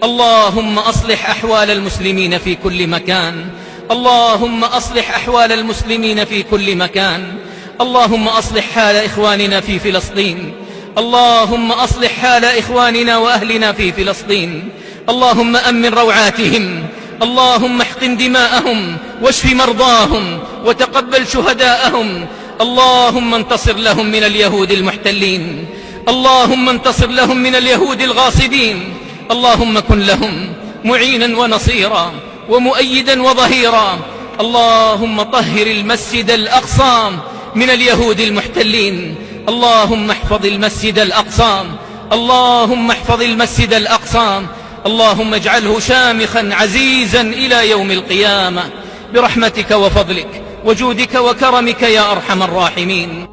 اللهم أصلح أحوال المسلمين في كل مكان. اللهم أصلح أحوال المسلمين في كل مكان. اللهم أصلح حال إخواننا في فلسطين. اللهم أصلح حال إخواننا وأهلنا في فلسطين. اللهم أمن روعاتهم. اللهم احقن دماءهم واشف مرضاهم وتقبل شهداءهم. اللهم انتصر لهم من اليهود المحتلين. اللهم انتصر لهم من اليهود الغاصبين. اللهم كن لهم معينا ونصيرا ومؤيدا وظهيرا. اللهم طهر المسجد الأقصى من اليهود المحتلين. اللهم احفظ المسجد الأقصى. اللهم احفظ المسجد الأقصى. اللهم اجعله شامخا عزيزا إلى يوم القيامة برحمتك وفضلك وجودك وكرمك يا أرحم الراحمين.